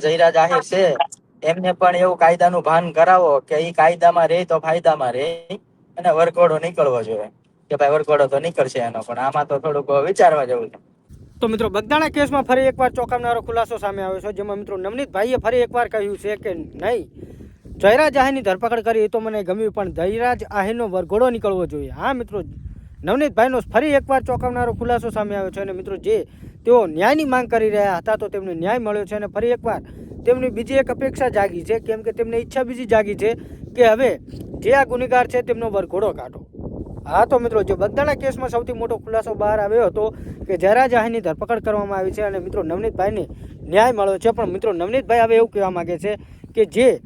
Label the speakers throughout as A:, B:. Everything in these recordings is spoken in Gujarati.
A: જયરાજ આહિર છે એમને પણ એવું કાયદાનું ભાન કરાવો કે એ કાયદામાં રહે તો ફાયદામાં રહે અને વરઘોડો નીકળવો જોઈએ કે ભાઈ વરઘોડો તો નીકળશે એનો, પણ આમાં તો થોડુંક વિચારવા જેવું છે.
B: તો મિત્રો બગદાણા કેસમાં ફરી એકવાર ચોંકાવનારો ખુલાસો સામે આવ્યો છે, જેમાં મિત્રો નવનીતભાઈએ ફરી એકવાર કહ્યું છે કે નહીં, જયરાજ આહિરની ધરપકડ કરી એ તો મને ગમ્યું, પણ જયરાજ આહિરનો વરઘોડો નીકળવો જોઈએ. હા મિત્રો, નવનીતભાઈનો ફરી એકવાર ચોંકાવનારો ખુલાસો સામે આવ્યો છે અને મિત્રો જે તેઓ ન્યાયની માંગ કરી રહ્યા હતા તો તેમને ન્યાય મળ્યો છે અને ફરી એકવાર તેમની બીજી એક અપેક્ષા જાગી છે, કેમ કે તેમને ઈચ્છા બીજી જાગી છે કે હવે જે આ ગુનેગાર છે તેમનો વરઘોડો કાઢો. હા તો મિત્રો, જે બગદાણા કેસમાં સૌથી મોટો ખુલાસો બહાર આવ્યો હતો કે જયરાજ આહિરની ધરપકડ કરવામાં આવી છે અને મિત્રો નવનીતભાઈને ન્યાય મળ્યો છે, પણ મિત્રો નવનીતભાઈ હવે એવું કહેવા માગે છે કે જે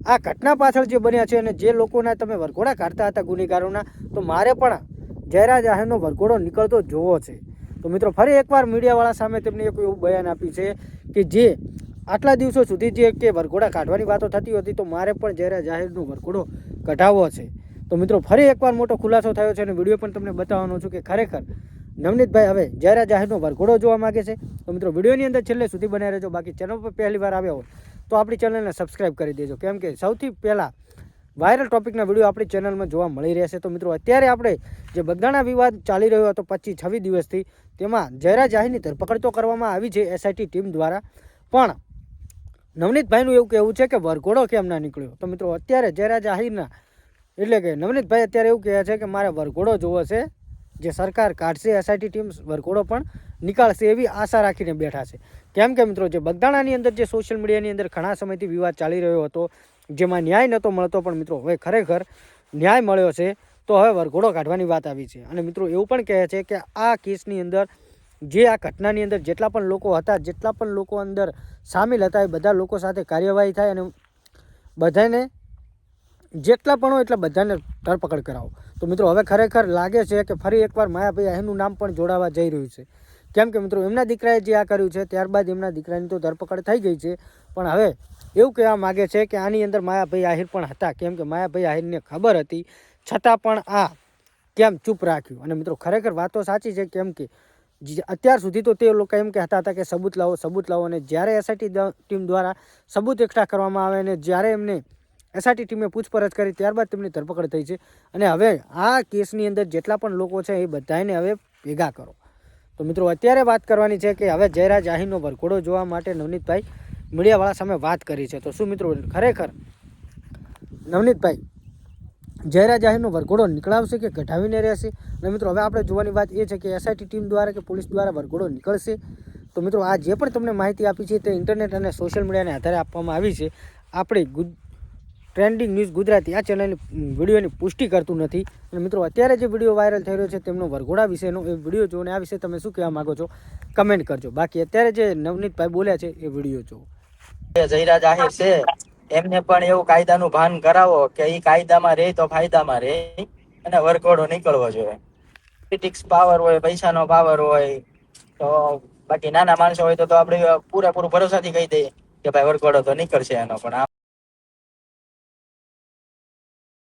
B: આ ઘટના પાછળ જે બન્યા છે અને જે લોકોના તમે વરઘોડા કાઢતા હતા ગુનેગારોના, તો મારે પણ જયરાજ આહિરનો વરઘોડો નીકળતો જોવો છે. તો મિત્રો ફરી એકવાર મીડિયાવાળા સામે તેમણે એક એવું બયાન આપ્યું છે કે જે આટલા દિવસો સુધી જે કે વરઘોડા કાઢવાની વાતો થતી હતી, તો મારે પણ જયરાજ આહિરનો વરઘોડો કઢાવવો છે. તો મિત્રો ફરી એકવાર મોટો ખુલાસો થયો છે અને વિડીયો પણ તમને બતાવવાનો છું કે ખરેખર નવનીતભાઈ હવે જયરાજ આહિરનો વરઘોડો જોવા માગે છે. તો મિત્રો વિડીયોની અંદર છેલ્લે સુધી બનાવી રહેજો. બાકી ચેનલ પર પહેલી વાર આવ્યા હોય તો આપણી ચેનલને સબસ્ક્રાઈબ કરી દેજો, કેમ કે સૌથી પહેલાં વાયરલ ટોપિકના વિડીયો આપણી ચેનલમાં જોવા મળી રહેશે. તો મિત્રો અત્યારે આપણે જે બગદાણા વિવાદ ચાલી રહ્યો હતો 25-26 દિવસથી, તેમાં જયરાજ આહિરની ધરપકડ તો કરવામાં આવી છે એસઆઈટી ટીમ દ્વારા, પણ નવનીતભાઈનું એવું કહેવું છે કે વરઘોડો કેમ ના નીકળ્યો. તો મિત્રો અત્યારે જયરાજ આહિરના એટલે કે નવનીતભાઈ અત્યારે એવું કહે છે કે મારે વરઘોડો જોવો છે, જે સરકાર કાઢશે એસઆઈટી ટીમ વરઘોડો પણ નીકાળશે એવી આશા રાખીને બેઠા છે. કેમ કે મિત્રો જે બગદાણાની અંદર જે સોશિયલ મીડિયાની અંદર ઘણા સમયથી વિવાદ ચાલી રહ્યો હતો, જેમાં ન્યાય નહોતો મળતો, પણ મિત્રો હવે ખરેખર ન્યાય મળ્યો છે, તો હવે વરઘોડો કાઢવાની વાત આવી છે. અને મિત્રો એવું પણ કહે છે કે આ કેસની અંદર જે આ ઘટનાની અંદર જેટલા પણ લોકો હતા, જેટલા પણ લોકો અંદર સામેલ હતા, એ બધા લોકો સાથે કાર્યવાહી થાય અને બધાને જેટલા પણ હોય એટલા બધાને ધરપકડ કરાવો. તો મિત્રો હવે ખરેખર લાગે છે કે ફરી એકવાર માયાભાઈ આહિરનું નામ પણ જોડાવા જઈ રહ્યું છે, કેમ કે મિત્રો એમના દીકરાએ જે આ કર્યું છે ત્યારબાદ એમના દીકરાની તો ધરપકડ થઈ ગઈ છે, પણ હવે એવું કહેવા માગે છે કે આની અંદર માયાભાઈ આહિર પણ હતા, કેમ કે માયાભાઈ આહિરને ખબર હતી છતાં પણ આ કેમ ચૂપ રાખ્યું. અને મિત્રો ખરેખર વાતો સાચી છે, કેમ કે અત્યાર સુધી તો તે લોકો એમ કહેતા હતા કે સબૂત લાવો, અને જ્યારે એસઆઈટી ટીમ દ્વારા સબૂત એકઠા કરવામાં આવે અને જ્યારે એમને એસઆઈટી ટીમે પૂછપરછ કરી ત્યારબાદ તેમની ધરપકડ થઈ છે. અને હવે આ કેસની અંદર જેટલા પણ લોકો છે એ બધાને હવે ભેગા કરો. તો મિત્રો અત્યારે વાત કરવાની છે કે હવે જયરાજ આહિરનો વરઘોડો જોવા માટે નવનીતભાઈ મીડિયાવાળા સામે વાત કરી છે. તો શું મિત્રો ખરેખર નવનીતભાઈ જયરાજ આહિરનો વરઘોડો નીકળાવશે કે કઢાવીને રહેશે? અને મિત્રો હવે આપણે જોવાની વાત એ છે કે એસઆઈટી ટીમ દ્વારા કે પોલીસ દ્વારા વરઘોડો નીકળશે. તો મિત્રો આ જે પણ તમને માહિતી આપી છે તે ઇન્ટરનેટ અને સોશિયલ મીડિયાને આધારે આપવામાં આવી છે. આપણે ટ્રેન્ડિંગ ન્યૂઝ ગુજરાતી આ ચેનલની વિડીયોની પુષ્ટિ કરતું નથી. અને મિત્રો અત્યારે જે વિડીયો વાયરલ થઈ રહ્યો છે તેમનો વરઘોડા વિશેનો, એ વિડીયો જોઈને આ વિશે તમે શું કહેવા માગો છો કમેન્ટ કરજો. બાકી અત્યારે જે નવનીતભાઈ બોલ્યા છે એ વિડીયો જુઓ.
A: જયરાજ આહિર છે એમને પણ એવું કાયદાનું ભાન કરાવો કે એ કાયદામાં રહે તો ફાયદામાં રહે અને વરઘોડો નીકળવો જોઈએ. પોલિટિક્સ પાવર હોય, પૈસાનો પાવર હોય, તો બાકી નાના માણસો હોય તો આપણે પૂરેપૂરું ભરોસાથી કહી દઈએ કે ભાઈ વરઘોડો તો નીકળશે એનો, પણ